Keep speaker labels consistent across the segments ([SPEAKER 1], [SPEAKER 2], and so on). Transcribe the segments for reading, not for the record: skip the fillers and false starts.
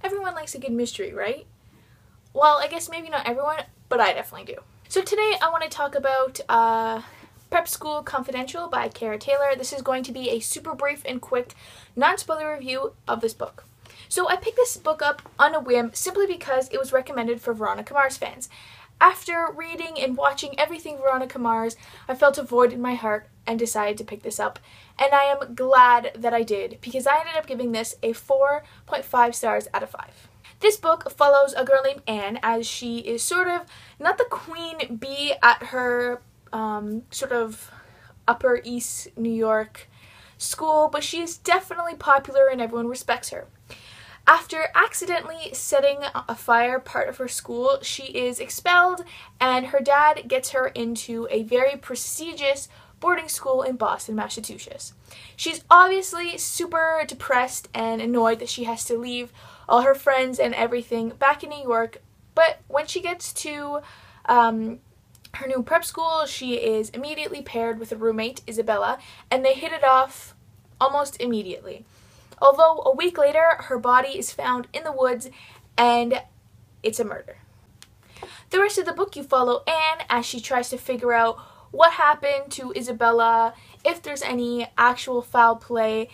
[SPEAKER 1] Everyone likes a good mystery, right? Well, I guess maybe not everyone, but I definitely do. So today I want to talk about Prep School Confidential by Kara Taylor. This is going to be a super brief and quick, non-spoiler review of this book. So I picked this book up on a whim simply because it was recommended for Veronica Mars fans. After reading and watching everything Veronica Mars, I felt a void in my heart and decided to pick this up. And I am glad that I did, because I ended up giving this a 4.5 stars out of 5. This book follows a girl named Anne as she is sort of not the queen bee at her sort of Upper East New York school, but she is definitely popular and everyone respects her. After accidentally setting afire part of her school, she is expelled and her dad gets her into a very prestigious boarding school in Boston, Massachusetts. She's obviously super depressed and annoyed that she has to leave all her friends and everything back in New York, but when she gets to her new prep school, she is immediately paired with a roommate, Isabella, and they hit it off almost immediately. Although a week later, her body is found in the woods and it's a murder. The rest of the book, you follow Anne as she tries to figure out what happened to Isabella, if there's any actual foul play,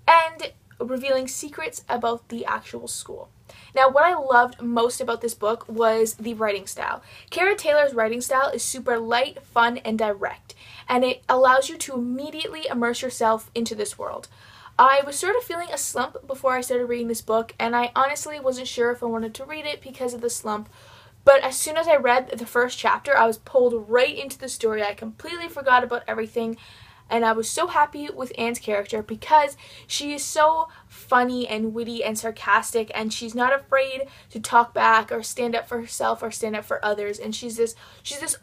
[SPEAKER 1] and revealing secrets about the actual school. Now, what I loved most about this book was the writing style. Kara Taylor's writing style is super light, fun, and direct, and it allows you to immediately immerse yourself into this world. I was sort of feeling a slump before I started reading this book, and I honestly wasn't sure if I wanted to read it because of the slump. But as soon as I read the first chapter, I was pulled right into the story. I completely forgot about everything, and I was so happy with Anne's character because she is so funny and witty and sarcastic, and she's not afraid to talk back or stand up for herself or stand up for others, and she's this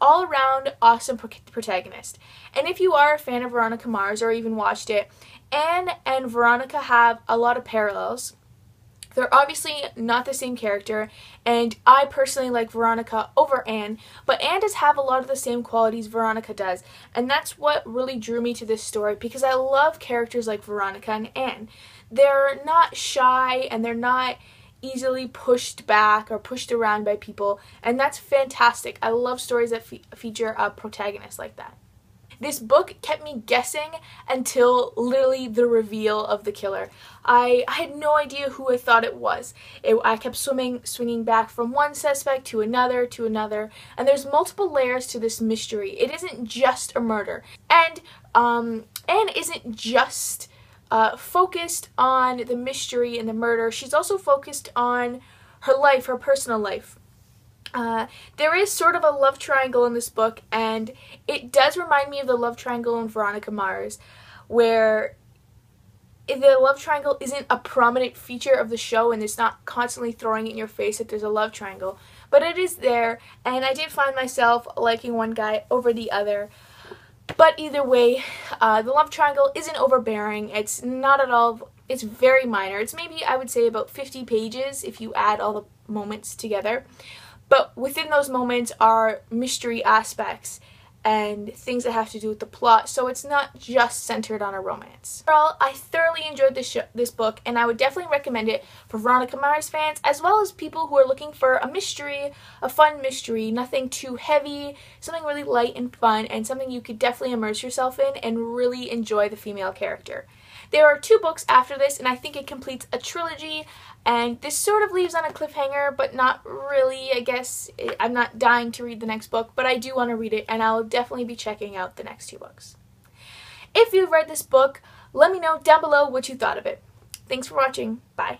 [SPEAKER 1] all-around awesome protagonist. And if you are a fan of Veronica Mars or even watched it, Anne and Veronica have a lot of parallels. They're obviously not the same character, and I personally like Veronica over Anne, but Anne does have a lot of the same qualities Veronica does, and that's what really drew me to this story, because I love characters like Veronica and Anne. They're not shy, and they're not easily pushed back or pushed around by people, and that's fantastic. I love stories that feature a protagonist like that. This book kept me guessing until literally the reveal of the killer. I had no idea who I thought it was. I kept swinging back from one suspect to another, and there's multiple layers to this mystery. It isn't just a murder. And Anne isn't just focused on the mystery and the murder. She's also focused on her life, her personal life. There is sort of a love triangle in this book, and it does remind me of the love triangle in Veronica Mars, where the love triangle isn't a prominent feature of the show and it's not constantly throwing it in your face that there's a love triangle, but it is there, and I did find myself liking one guy over the other. But either way, the love triangle isn't overbearing. It's not at all, it's very minor. It's maybe, I would say, about 50 pages if you add all the moments together. But within those moments are mystery aspects and things that have to do with the plot, so it's not just centered on a romance. Overall, I thoroughly enjoyed this book, and I would definitely recommend it for Veronica Mars fans, as well as people who are looking for a mystery, a fun mystery, nothing too heavy, something really light and fun, and something you could definitely immerse yourself in and really enjoy the female character. There are 2 books after this, and I think it completes a trilogy, and this sort of leaves on a cliffhanger, but not really, I guess. I'm not dying to read the next book, but I do want to read it, and I'll definitely be checking out the next 2 books. If you've read this book, let me know down below what you thought of it. Thanks for watching. Bye.